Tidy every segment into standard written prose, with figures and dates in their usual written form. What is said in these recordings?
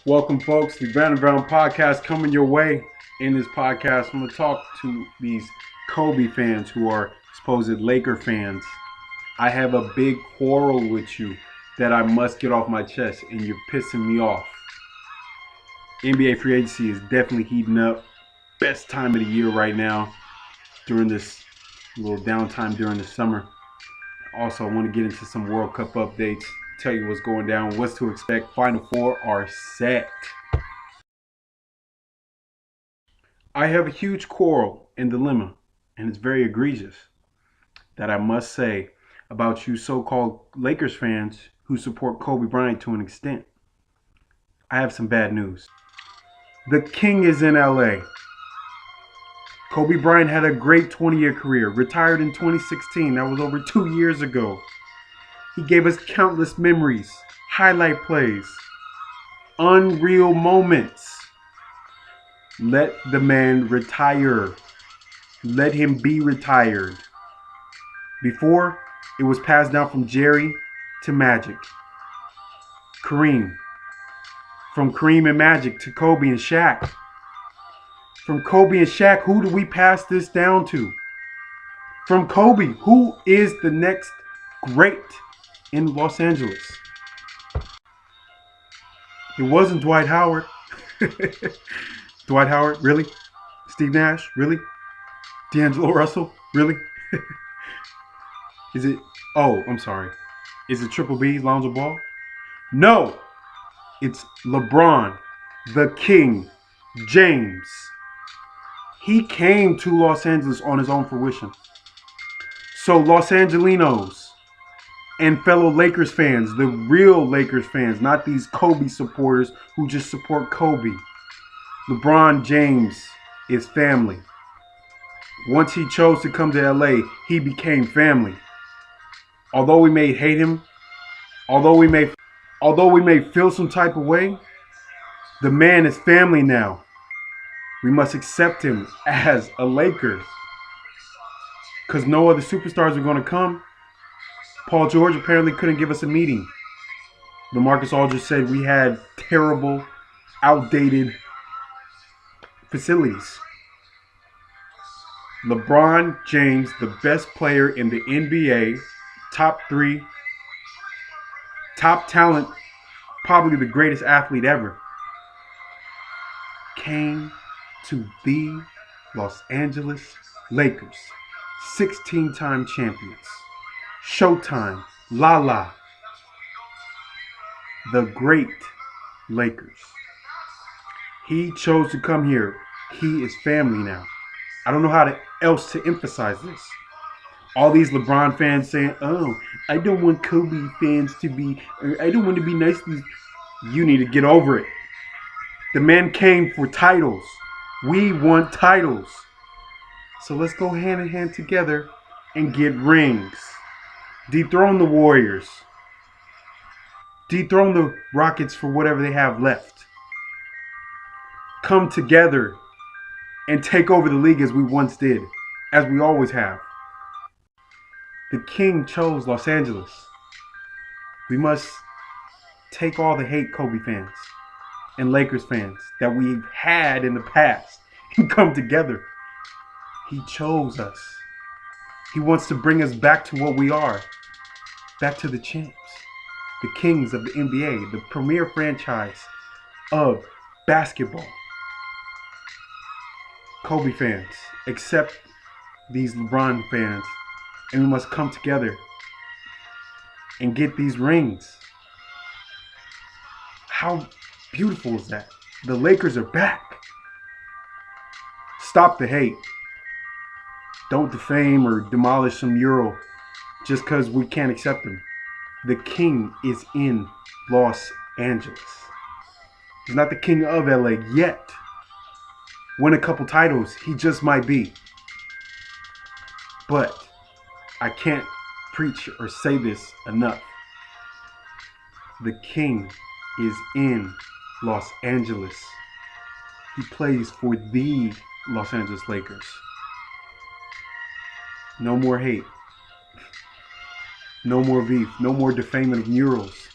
Welcome, folks, to the Brandon Brown podcast coming your way. In this podcast, I'm going to talk to these Kobe fans who are supposed Laker fans. I have a big quarrel with you that I must get off my chest, and you're pissing me off. NBA free agency is definitely heating up. Best time of the year right now during this little downtime during the summer. Also, I want to get into some World Cup updates, tell you what's going down, what's to expect. Final Four are set. I have a huge quarrel and dilemma, and it's very egregious, that I must say about you so-called Lakers fans who support Kobe Bryant to an extent. I have some bad news. The King is in LA. Kobe Bryant had a great 20-year career, retired in 2016. That was over 2 years ago. He gave us countless memories, highlight plays, unreal moments. Let the man retire. Let him be retired. Before, it was passed down from Jerry to Magic. Kareem. From Kareem and Magic to Kobe and Shaq. From Kobe and Shaq, who do we pass this down to? From Kobe, who is the next great in Los Angeles? It wasn't Dwight Howard. Dwight Howard, really? Steve Nash, really? D'Angelo Russell, really? Is it? Oh, I'm sorry. Is it Triple B, Lonzo Ball? No, it's LeBron, the King, James. He came to Los Angeles on his own fruition. So Los Angelinos and fellow Lakers fans, the real Lakers fans, not these Kobe supporters who just support Kobe. LeBron James is family. Once he chose to come to LA, he became family. Although we may hate him, although we may feel some type of way, the man is family now. We must accept him as a Laker. Because no other superstars are going to come. Paul George apparently couldn't give us a meeting. LaMarcus Aldridge said we had terrible, outdated facilities. LeBron James, the best player in the NBA, top 3, top talent, probably the greatest athlete ever, came to the Los Angeles Lakers. 16-time champions. Showtime. Lala. The great Lakers. He chose to come here. He is family now. I don't know how else to emphasize this. All these LeBron fans saying, oh, I don't want Kobe fans to be, or I don't want to be nice to these. You need to get over it. The man came for titles. We want titles. So let's go hand in hand together and get rings. Dethrone the Warriors. Dethrone the Rockets for whatever they have left. Come together and take over the league as we once did, as we always have. The King chose Los Angeles. We must take all the hate, Kobe fans and Lakers fans, that we've had in the past and come together. He chose us. He wants to bring us back to what we are. Back to the champs. The kings of the NBA. The premier franchise of basketball. Kobe fans, accept these LeBron fans, and we must come together and get these rings. How beautiful is that? The Lakers are back. Stop the hate. Don't defame or demolish some mural just because we can't accept him. The King is in Los Angeles. He's not the king of LA yet. Win a couple titles, he just might be. But I can't preach or say this enough. The King is in Los Angeles. He plays for the Los Angeles Lakers. No more hate. No more beef. No more defaming of murals.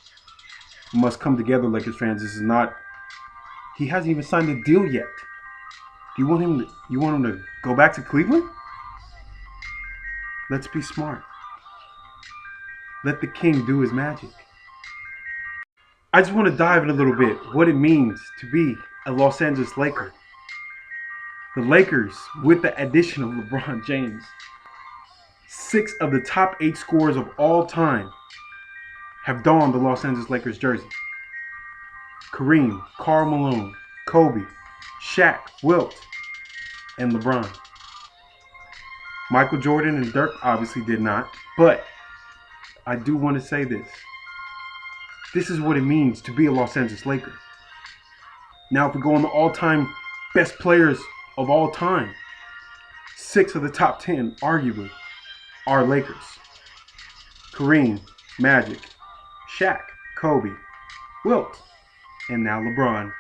We must come together, Lakers fans. This is not He hasn't even signed a deal yet. Do you want him to go back to Cleveland? Let's be smart. Let the king do his magic. I just want to dive in a little bit what it means to be a Los Angeles Laker. The Lakers, with the addition of LeBron James, 6 of the top 8 scorers of all time have donned the Los Angeles Lakers jersey. Kareem, Karl Malone, Kobe, Shaq, Wilt, and LeBron. Michael Jordan and Dirk obviously did not, but I do want to say this. This is what it means to be a Los Angeles Laker. Now, if we go on the all-time best players of all time, 6 of the top 10, arguably, are Lakers. Kareem, Magic, Shaq, Kobe, Wilt, and now LeBron.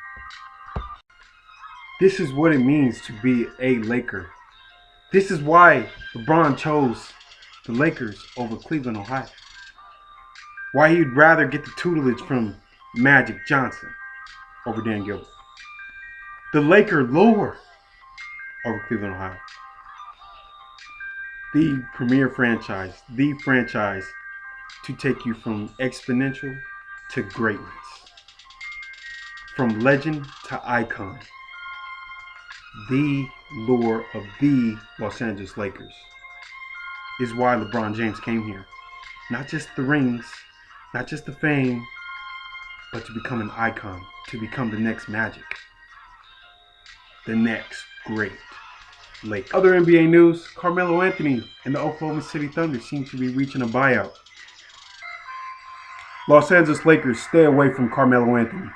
This is what it means to be a Laker. This is why LeBron chose the Lakers over Cleveland, Ohio. Why he'd rather get the tutelage from Magic Johnson over Dan Gilbert. The Laker lore over Cleveland, Ohio. The premier franchise, the franchise to take you from exponential to greatness. From legend to icon. The lore of the Los Angeles Lakers is why LeBron James came here. Not just the rings, not just the fame, but to become an icon, to become the next Magic, the next great Laker. Other NBA news, Carmelo Anthony and the Oklahoma City Thunder seem to be reaching a buyout. Los Angeles Lakers, stay away from Carmelo Anthony.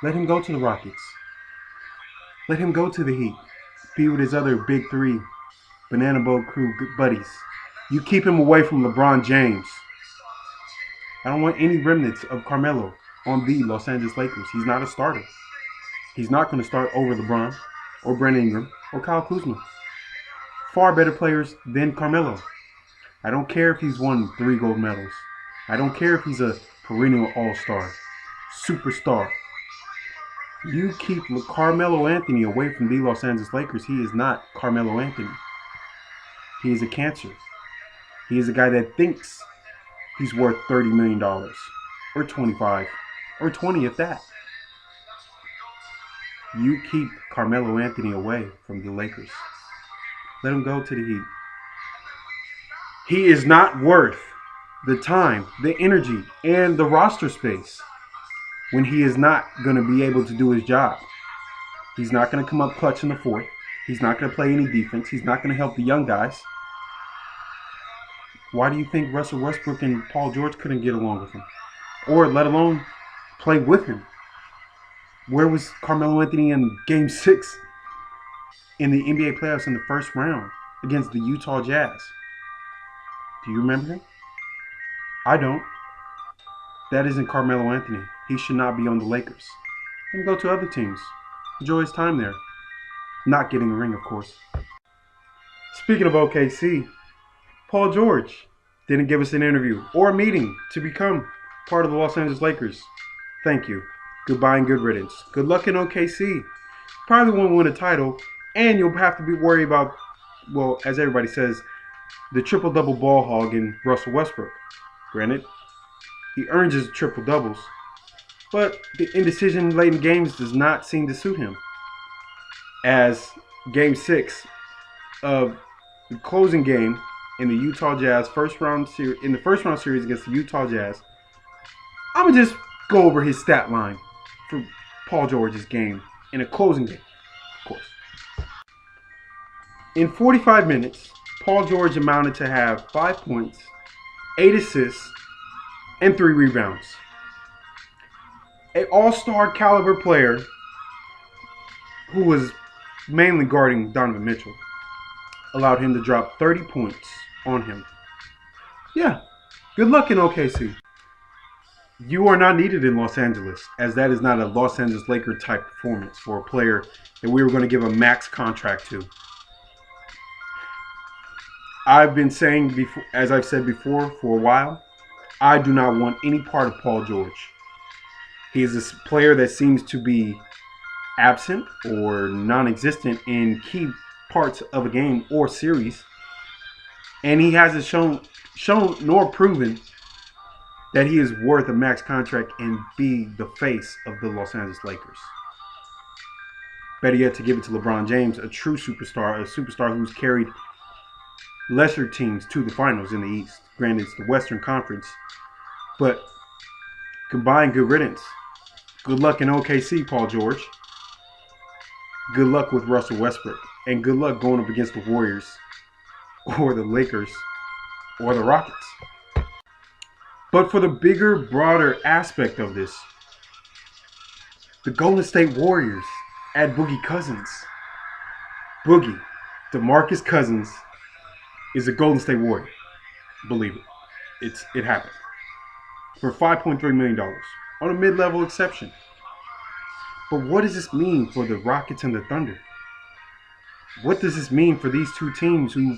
Let him go to the Rockets. Let him go to the Heat. Be with his other big 3 Banana Boat Crew buddies. You keep him away from LeBron James. I don't want any remnants of Carmelo on the Los Angeles Lakers. He's not a starter. He's not going to start over LeBron or Brandon Ingram or Kyle Kuzma. Far better players than Carmelo. I don't care if he's won 3 gold medals. I don't care if he's a perennial all-star, superstar. You keep Carmelo Anthony away from the Los Angeles Lakers. He is not Carmelo Anthony. He is a cancer. He is a guy that thinks he's worth $30 million or 25 or 20 if that. You keep Carmelo Anthony away from the Lakers. Let him go to the Heat. He is not worth the time, the energy, and the roster space when he is not going to be able to do his job. He's not going to come up clutch in the 4th. He's not going to play any defense. He's not going to help the young guys. Why do you think Russell Westbrook and Paul George couldn't get along with him? Or let alone play with him? Where was Carmelo Anthony in Game 6 in the NBA playoffs in the first round against the Utah Jazz? Do you remember him? I don't. That isn't Carmelo Anthony. He should not be on the Lakers. Let him go to other teams. Enjoy his time there. Not getting a ring, of course. Speaking of OKC, Paul George didn't give us an interview or a meeting to become part of the Los Angeles Lakers. Thank you. Goodbye and good riddance. Good luck in OKC. Probably won't win a title, and you'll have to be worried about, well, as everybody says, the triple-double ball hog in Russell Westbrook. Granted, he earns his triple-doubles, but the indecision late in games does not seem to suit him. As Game 6 of the closing game in the Utah Jazz first round series against the Utah Jazz, I'm gonna just go over his stat line for Paul George's game in a closing game, of course. In 45 minutes, Paul George amounted to have 5 points, 8 assists, and 3 rebounds. An all-star caliber player who was mainly guarding Donovan Mitchell allowed him to drop 30 points on him. Yeah, good luck in OKC. You are not needed in Los Angeles, as that is not a Los Angeles Laker type performance for a player that we were going to give a max contract to. I've been saying before, as I've said before for a while, I do not want any part of Paul George. He is a player that seems to be absent or non-existent in key parts of a game or series, and he hasn't shown nor proven that he is worth a max contract and be the face of the Los Angeles Lakers. Better yet, to give it to LeBron James, a true superstar, a superstar who's carried lesser teams to the finals in the East. Granted, it's the Western Conference, but combined, good riddance. Good luck in OKC, Paul George. Good luck with Russell Westbrook. And good luck going up against the Warriors or the Lakers or the Rockets. But for the bigger, broader aspect of this, the Golden State Warriors add Boogie Cousins. Boogie, DeMarcus Cousins, is a Golden State Warrior. Believe it. It happened. For $5.3 million on a mid-level exception. But what does this mean for the Rockets and the Thunder? What does this mean for these two teams who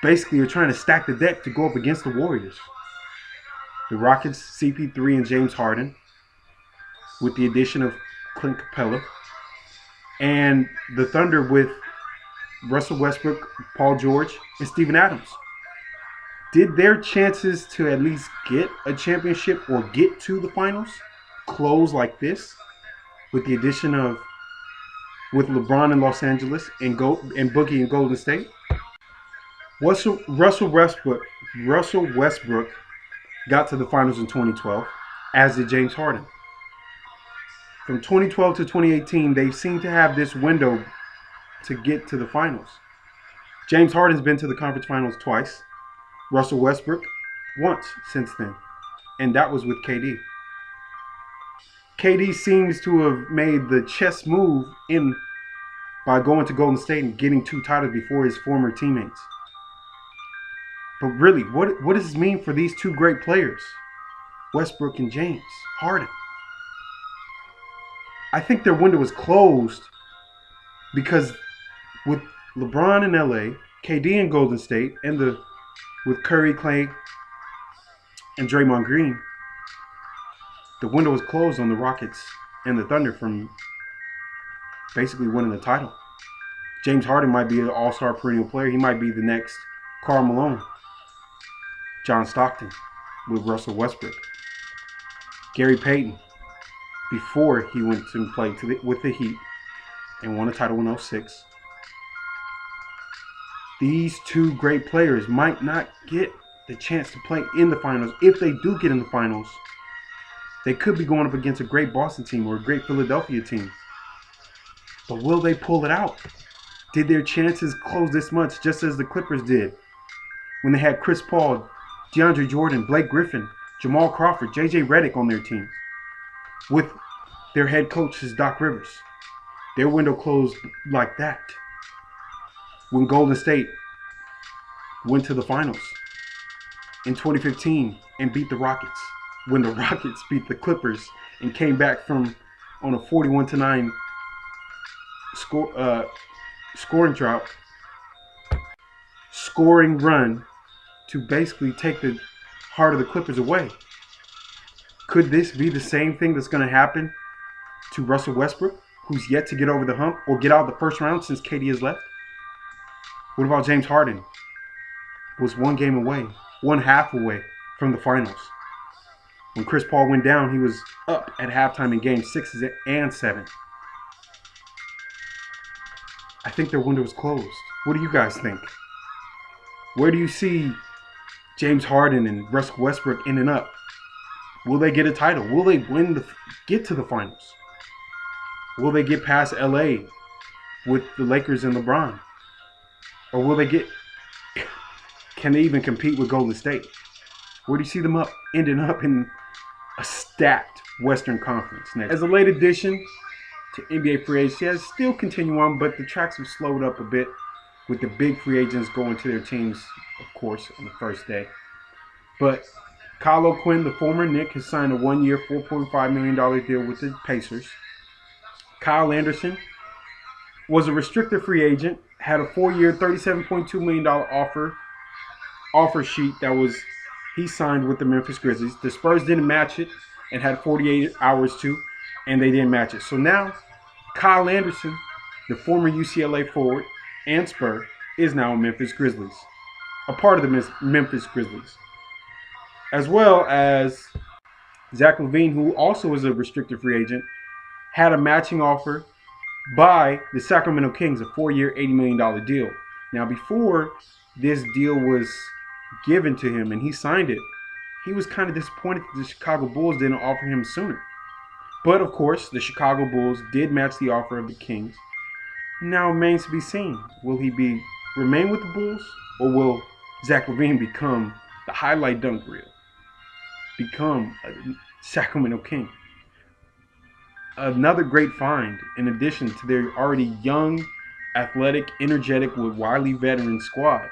basically are trying to stack the deck to go up against the Warriors? The Rockets, CP3 and James Harden, with the addition of Clint Capella. And the Thunder with Russell Westbrook, Paul George, and Steven Adams. Did their chances to at least get a championship or get to the finals close like this? With the addition of, with LeBron in Los Angeles and Boogie in Golden State? Russell Westbrook got to the finals in 2012, as did James Harden. From 2012 to 2018, they seem to have this window to get to the finals. James Harden's been to the conference finals twice. Russell Westbrook once since then. And that was with KD. KD seems to have made the chess move by going to Golden State and getting 2 titles before his former teammates. But really, what does this mean for these two great players? Westbrook and James Harden. I think their window is closed because with LeBron in LA, KD in Golden State, and with Curry, Clay, and Draymond Green, the window is closed on the Rockets and the Thunder from basically winning the title. James Harden might be an all-star perennial player. He might be the next Karl Malone, John Stockton with Russell Westbrook, Gary Payton before he went to play with the Heat and won a title in 2006. These two great players might not get the chance to play in the finals. If they do get in the finals, they could be going up against a great Boston team or a great Philadelphia team. But will they pull it out? Did their chances close this much, just as the Clippers did when they had Chris Paul, DeAndre Jordan, Blake Griffin, Jamal Crawford, JJ Redick on their teams, with their head coach is Doc Rivers? Their window closed like that when Golden State went to the finals in 2015 and beat the Rockets. When the Rockets beat the Clippers and came back from on a 41-9 scoring run to basically take the heart of the Clippers away. Could this be the same thing that's going to happen to Russell Westbrook, who's yet to get over the hump or get out of the first round since KD has left? What about James Harden? Was one half away from the finals. When Chris Paul went down, he was up at halftime in games 6 and 7. I think their window is closed. What do you guys think? Where do you see James Harden and Russell Westbrook ending up? Will they get a title? Will they get to the finals? Will they get past LA with the Lakers and LeBron? Or will they can they even compete with Golden State? Where do you see them ending up in a stacked Western Conference next? As a late addition to NBA free agency, has still continue on, but the tracks have slowed up a bit with the big free agents going to their teams, of course, on the first day. But Kyle O'Quinn, the former Knick, has signed a 1-year, $4.5 million deal with the Pacers. Kyle Anderson was a restricted free agent, had a 4-year, $37.2 million offer sheet that he signed with the Memphis Grizzlies. The Spurs didn't match it and had 48 hours to and they didn't match it. So now Kyle Anderson, the former UCLA forward and Spur, is now Memphis Grizzlies, a part of the Memphis Grizzlies, as well as Zach LaVine, who also is a restricted free agent, had a matching offer by the Sacramento Kings, a 4-year, $80 million deal. Now, before this deal was given to him and he signed it, he was kind of disappointed that the Chicago Bulls didn't offer him sooner. But of course, the Chicago Bulls did match the offer of the Kings. Now it remains to be seen. Will he remain with the Bulls, or will Zach LaVine become the highlight dunk reel? Become a Sacramento King? Another great find, in addition to their already young, athletic, energetic, with wily veteran squad.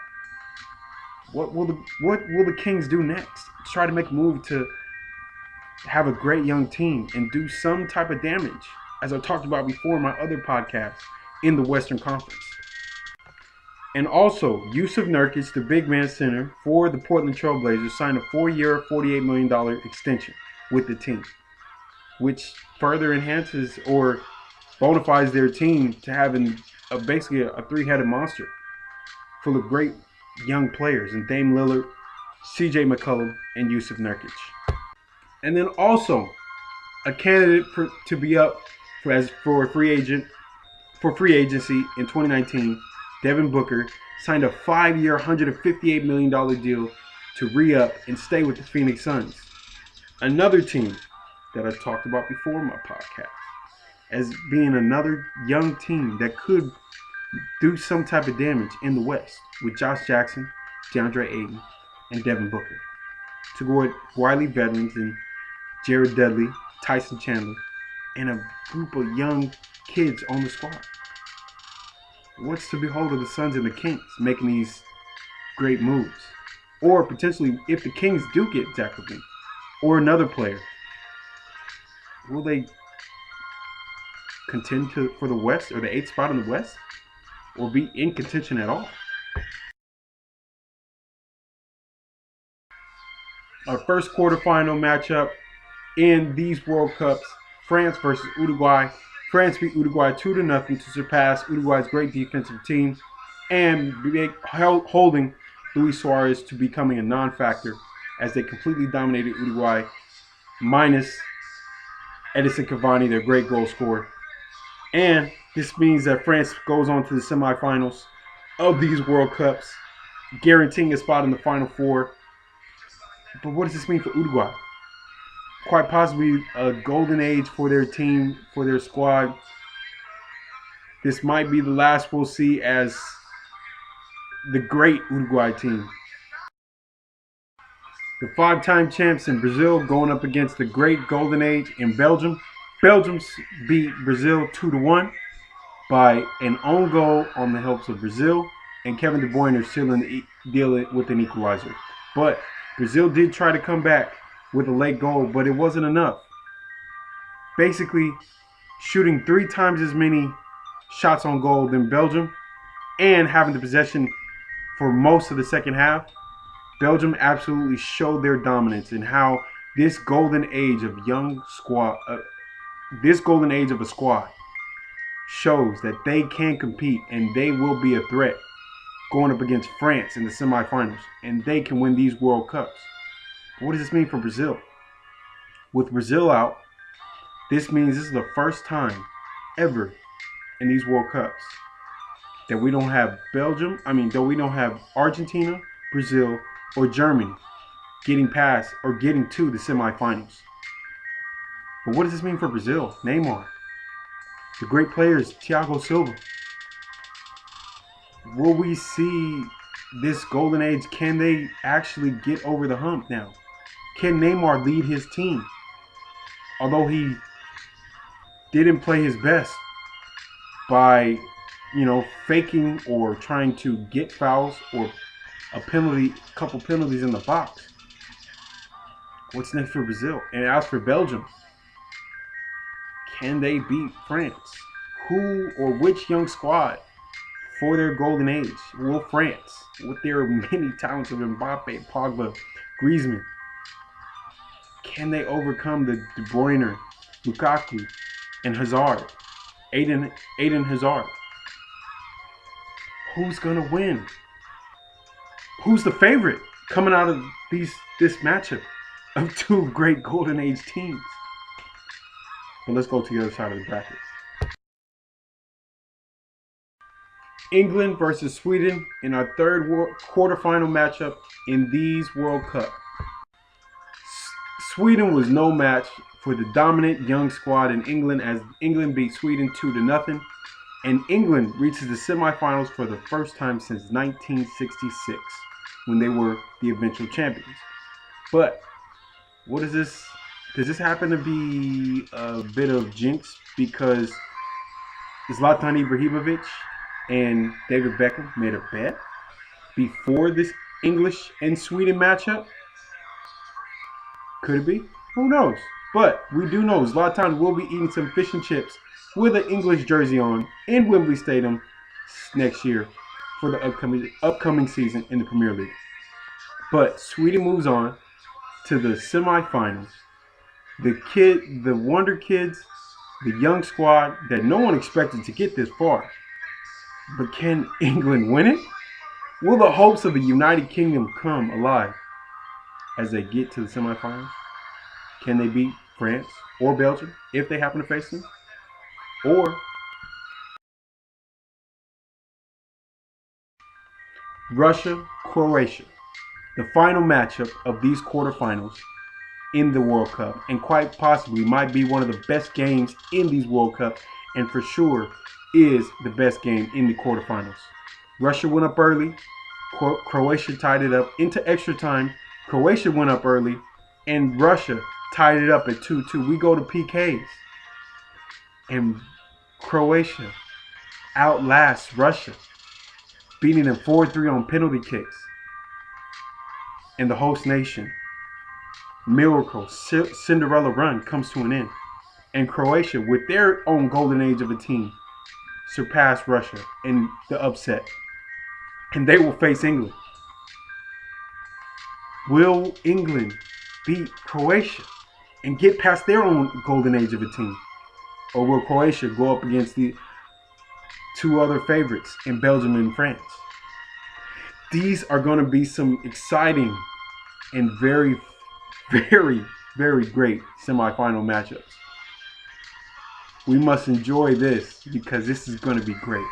What will the Kings do next? Try to make a move to have a great young team and do some type of damage, as I talked about before in my other podcasts, in the Western Conference. And also, Yusuf Nurkic, the big man center for the Portland Trailblazers, signed a 4-year, $48 million extension with the team, which further enhances or bona fides their team to having basically a three-headed monster full of great young players in Dame Lillard, CJ McCollum, and Yusuf Nurkic. And then also a candidate to be up for free agency in 2019, Devin Booker signed a 5-year, $158 million deal to re-up and stay with the Phoenix Suns. Another team that I talked about before in my podcast as being another young team that could do some type of damage in the West with Josh Jackson, DeAndre Ayton, and Devin Booker. To go with wily veterans and Jared Dudley, Tyson Chandler, and a group of young kids on the squad. What's to behold of the Suns and the Kings making these great moves? Or potentially, if the Kings do get Zach LaVine or another player, will they contend for the West or the 8th spot in the West? Or be in contention at all? Our first quarterfinal matchup in these World Cups, France versus Uruguay. France beat Uruguay 2-0 to surpass Uruguay's great defensive team and holding Luis Suarez to becoming a non-factor as they completely dominated Uruguay, minus Edison Cavani, their great goal scorer. And this means that France goes on to the semifinals of these World Cups, guaranteeing a spot in the Final Four. But what does this mean for Uruguay? Quite possibly a golden age for their team, for their squad. This might be the last we'll see as the great Uruguay team. The 5-time champs in Brazil going up against the great golden age in Belgium. Belgium beat Brazil 2-1 by an own goal on the helps of Brazil and Kevin De Bruyne sealing the deal with an equalizer. But Brazil did try to come back with a late goal, but it wasn't enough. Basically, shooting 3 times as many shots on goal than Belgium and having the possession for most of the second half, Belgium absolutely showed their dominance in how this golden age of a squad shows that they can compete and they will be a threat going up against France in the semifinals, and they can win these World Cups. What does this mean for Brazil? With Brazil out, this means this is the first time ever in these World Cups that we don't have Argentina, Brazil, or Germany getting past or getting to the semifinals. But what does this mean for Brazil? Neymar, the great players, Thiago Silva. Will we see this golden age? Can they actually get over the hump now? Can Neymar lead his team? Although he didn't play his best by, faking or trying to get fouls or couple penalties in the box. What's next for Brazil? And as for Belgium, can they beat France? Who or which young squad for their golden age will France, with their many talents of Mbappe, Pogba, Griezmann, can they overcome the De Bruyne Lukaku, and Hazard. Eden Hazard. Who's gonna win? Who's the favorite coming out of this matchup of two great Golden Age teams? But let's go to the other side of the bracket. England versus Sweden in our third quarterfinal matchup in these World Cup. Sweden was no match for the dominant young squad in England as England beat Sweden 2-0, and England reaches the semifinals for the first time since 1966 when they were the eventual champions. But what is this? Does this happen to be a bit of jinx because Zlatan Ibrahimovic and David Beckham made a bet before this English and Sweden matchup? Could it be? Who knows? But we do know Zlatan will be eating some fish and chips with an English jersey on in Wembley Stadium next year for the upcoming season in the Premier League. But Sweden moves on to the semifinals. The Wonder Kids, the young squad that no one expected to get this far. But can England win it? Will the hopes of the United Kingdom come alive as they get to the semifinals? Can they beat France or Belgium if they happen to face them? Or Russia, Croatia, the final matchup of these quarterfinals in the World Cup, and quite possibly might be one of the best games in these World Cup, and for sure is the best game in the quarterfinals. Russia went up early, Croatia tied it up into extra time. Croatia went up early, and Russia tied it up at 2-2. We go to PKs, and Croatia outlasts Russia, beating them 4-3 on penalty kicks. And the host nation, miracle, Cinderella run comes to an end. And Croatia, with their own golden age of a team, surpassed Russia in the upset. And they will face England. Will England beat Croatia and get past their own golden age of a team? Or will Croatia go up against the two other favorites in Belgium and France? These are going to be some exciting and very, very, very great semifinal matchups. We must enjoy this because this is going to be great.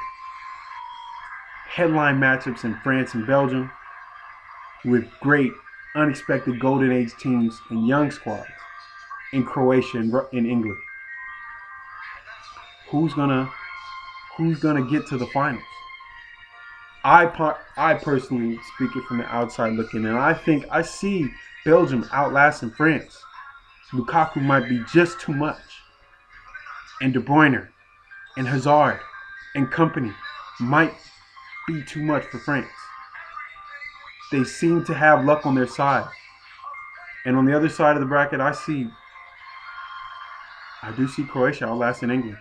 Headline matchups in France and Belgium with great unexpected golden age teams and young squads in Croatia and in England. Who's gonna get to the finals? I personally, speaking from the outside looking in, I think I see Belgium outlasting France. Lukaku might be just too much, and De Bruyne and Hazard and company might be too much for France. They seem to have luck on their side. And on the other side of the bracket, I do see Croatia outlasting England.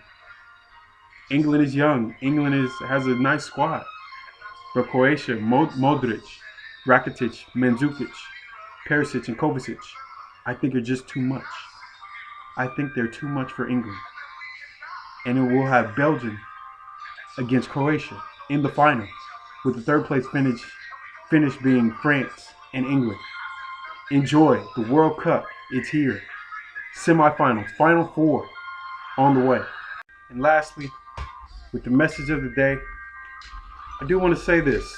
England is young. England has a nice squad. But Croatia, Modric, Rakitic, Mandzukic, Perisic, and Kovacic, I think are just too much. I think they're too much for England. And it will have Belgium against Croatia in the final, with the third place finish being France and England. Enjoy the World Cup. It's here. Semifinals, Final Four on the way. And lastly, with the message of the day, I do want to say this.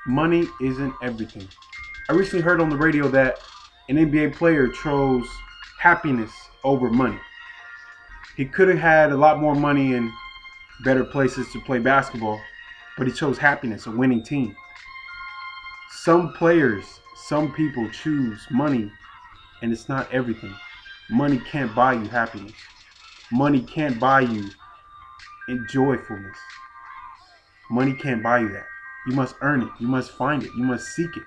Money isn't everything. I recently heard on the radio that an NBA player chose happiness over money. He could have had a lot more money and better places to play basketball, but he chose happiness, a winning team. Some players, some people choose money, and it's not everything. Money can't buy you happiness. Money can't buy you joyfulness. Money can't buy you that. You must earn it. You must find it. You must seek it.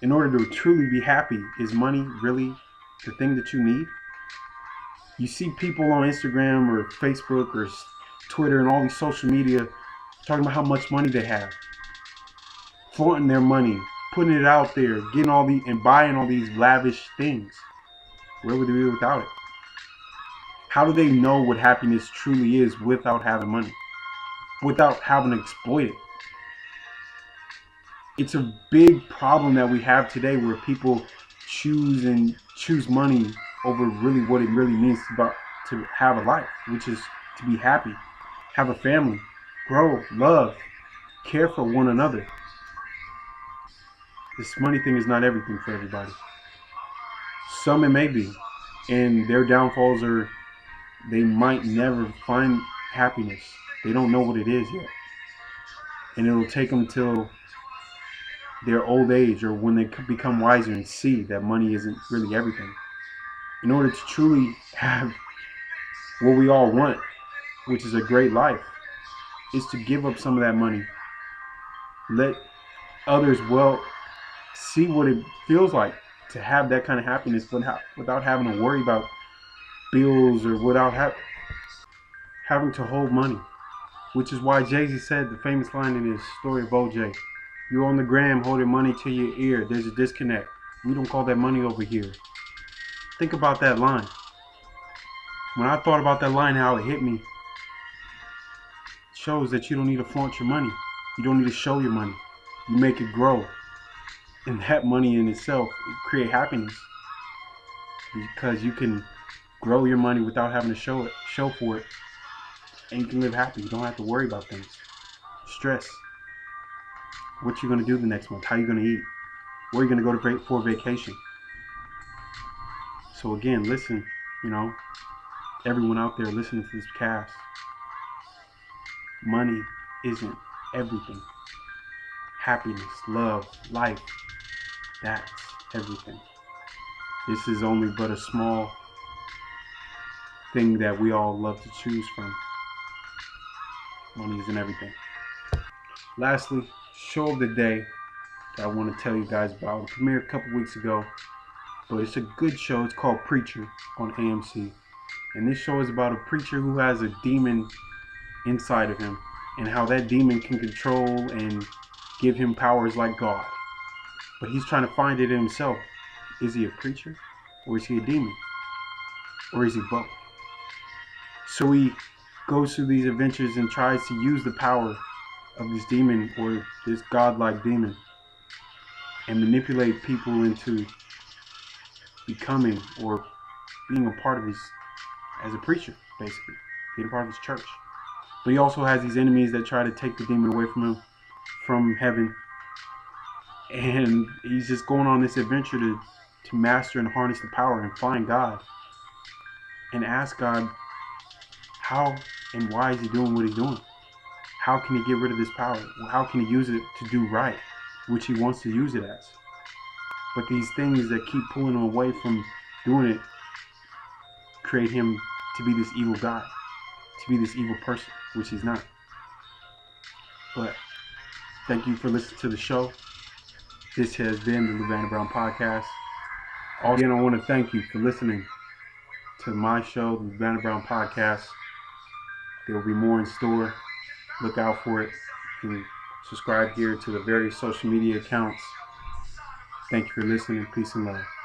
In order to truly be happy, is money really the thing that you need? You see people on Instagram or Facebook or Twitter and all these social media talking about how much money they have, flaunting their money, putting it out there, getting and buying all these lavish things. Where would they be without it? How do they know what happiness truly is without having money, without having to exploit it? It's a big problem that we have today, where people choose money over really what it really means to have a life, which is to be happy, have a family, grow, love, care for one another. This money thing is not everything for everybody. Some it may be, and their downfalls are they might never find happiness. They don't know what it is yet, and it'll take them till their old age or when they become wiser and see that money isn't really everything. In order to truly have what we all want, which is a great life, is to give up some of that money. Let others see what it feels like to have that kind of happiness without having to worry about bills or without having to hold money. Which is why Jay-Z said the famous line in his story of OJ, "You're on the gram holding money to your ear. There's a disconnect. We don't call that money over here." Think about that line. When I thought about that line, how it hit me, it shows that you don't need to flaunt your money. You don't need to show your money. You make it grow. And that money in itself create happiness, because you can grow your money without having to show for it, and you can live happy. You don't have to worry about things. Stress. What you're going to do the next month, how you're going to eat, where you're going to go for vacation. So again, listen, everyone out there listening to this cast, money isn't everything. Happiness, love, life, that's everything. This is only but a small thing that we all love to choose from. Money isn't everything. Lastly, show of the day that I want to tell you guys about. It premiered a couple weeks ago, but it's a good show. It's called Preacher on AMC. And this show is about a preacher who has a demon inside of him, and how that demon can control and give him powers like God. But he's trying to find it in himself. Is he a preacher, or is he a demon, or is he both? So he goes through these adventures and tries to use the power of this demon, or this godlike demon, and manipulate people into becoming or being a part of his, as a preacher, basically, being a part of his church. But he also has these enemies that try to take the demon away from him, from heaven. And he's just going on this adventure to master and harness the power and find God, and ask God how and why is he doing what he's doing. How can he get rid of this power? How can he use it to do right, which he wants to use it as? But these things that keep pulling him away from doing it create him to be this evil guy, to be this evil person, which he's not. But thank you for listening to the show. This has been the Lebron Brown Podcast. Again, I want to thank you for listening to my show, the Lebron Brown Podcast. There will be more in store. Look out for it. You can subscribe here to the various social media accounts. Thank you for listening. Peace and love.